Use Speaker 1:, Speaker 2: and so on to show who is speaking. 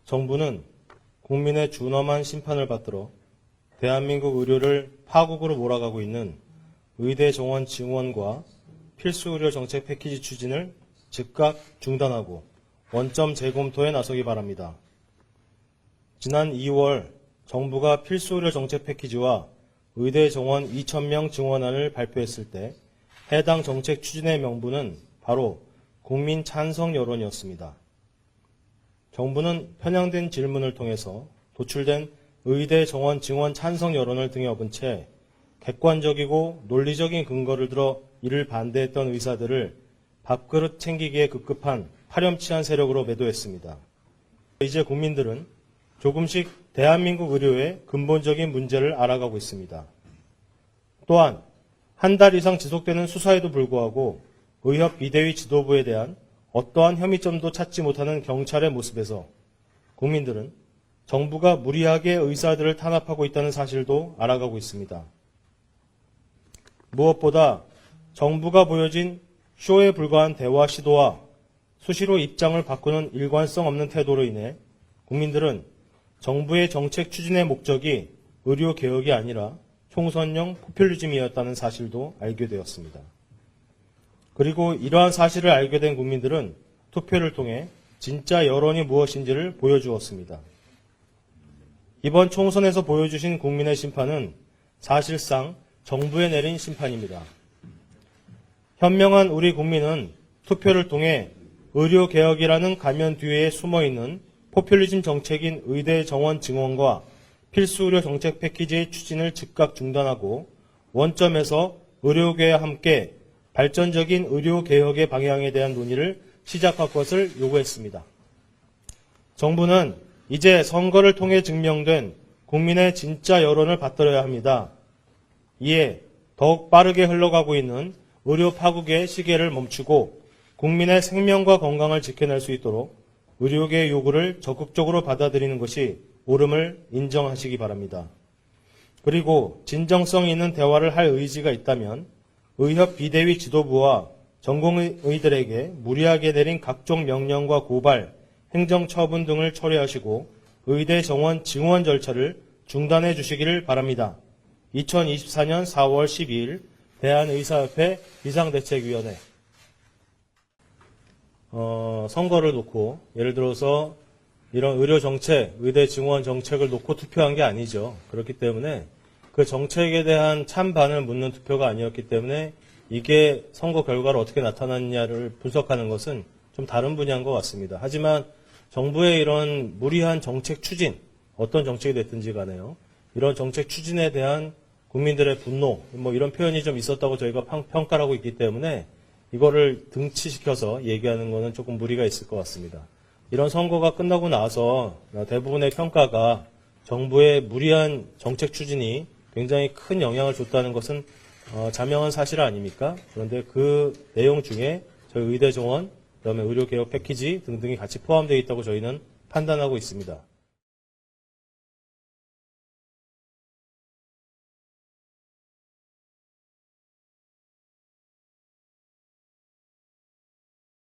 Speaker 1: 정부는 국민의 준엄한 심판을 받들어 대한민국 의료를 파국으로 몰아가고 있는 의대 정원 증원과 필수 의료 정책 패키지 추진을 즉각 중단하고 원점 재검토에 나서기 바랍니다. 지난 2월 정부가 필수 의료 정책 패키지와 의대 정원 2,000명 증원안을 발표했을 때 해당 정책 추진의 명분은 바로 국민 찬성 여론이었습니다. 정부는 편향된 질문을 통해서 도출된 의대 정원 증원 찬성 여론을 등에 업은 채 객관적이고 논리적인 근거를 들어 이를 반대했던 의사들을 밥그릇 챙기기에 급급한 파렴치한 세력으로 매도했습니다. 이제 국민들은 조금씩 대한민국 의료의 근본적인 문제를 알아가고 있습니다. 또한 한 달 이상 지속되는 수사에도 불구하고 의협 비대위 지도부에 대한 어떠한 혐의점도 찾지 못하는 경찰의 모습에서 국민들은 정부가 무리하게 의사들을 탄압하고 있다는 사실도 알아가고 있습니다. 무엇보다 정부가 보여진 쇼에 불과한 대화 시도와 수시로 입장을 바꾸는 일관성 없는 태도로 인해 국민들은 정부의 정책 추진의 목적이 의료개혁이 아니라 총선용 포퓰리즘이었다는 사실도 알게 되었습니다. 그리고 이러한 사실을 알게 된 국민들은 투표를 통해 진짜 여론이 무엇인지를 보여주었습니다. 이번 총선에서 보여주신 국민의 심판은 사실상 정부에 내린 심판입니다. 현명한 우리 국민은 투표를 통해 의료개혁이라는 가면 뒤에 숨어있는 포퓰리즘 정책인 의대 정원 증원과 필수 의료 정책 패키지의 추진을 즉각 중단하고 원점에서 의료계와 함께 발전적인 의료개혁의 방향에 대한 논의를 시작할 것을 요구했습니다. 정부는 이제 선거를 통해 증명된 국민의 진짜 여론을 받들어야 합니다. 이에 더욱 빠르게 흘러가고 있는 의료 파국의 시계를 멈추고 국민의 생명과 건강을 지켜낼 수 있도록 의료계의 요구를 적극적으로 받아들이는 것이 옳음을 인정하시기 바랍니다. 그리고 진정성 있는 대화를 할 의지가 있다면 의협 비대위 지도부와 전공의들에게 무리하게 내린 각종 명령과 고발, 행정처분 등을 철회하시고 의대 정원 증원 절차를 중단해 주시기를 바랍니다. 2024년 4월 12일 대한의사협회 비상대책위원회 선거를 놓고 예를 들어서 이런 의료 정책, 의대 증원 정책을 놓고 투표한 게 아니죠. 그렇기 때문에 그 정책에 대한 찬반을 묻는 투표가 아니었기 때문에 이게 선거 결과로 어떻게 나타났냐를 분석하는 것은 좀 다른 분야인 것 같습니다. 하지만 정부의 이런 무리한 정책 추진, 어떤 정책이 됐든지 간에요. 이런 정책 추진에 대한 국민들의 분노, 이런 표현이 좀 있었다고 저희가 평가를 하고 있기 때문에 이거를 등치시켜서 얘기하는 것은 조금 무리가 있을 것 같습니다. 이런 선거가 끝나고 나서 대부분의 평가가 정부의 무리한 정책 추진이 굉장히 큰 영향을 줬다는 것은 자명한 사실 아닙니까? 그런데 그 내용 중에 저희 의대 정원, 그다음에 의료개혁 패키지 등등이 같이 포함되어 있다고 저희는 판단하고 있습니다.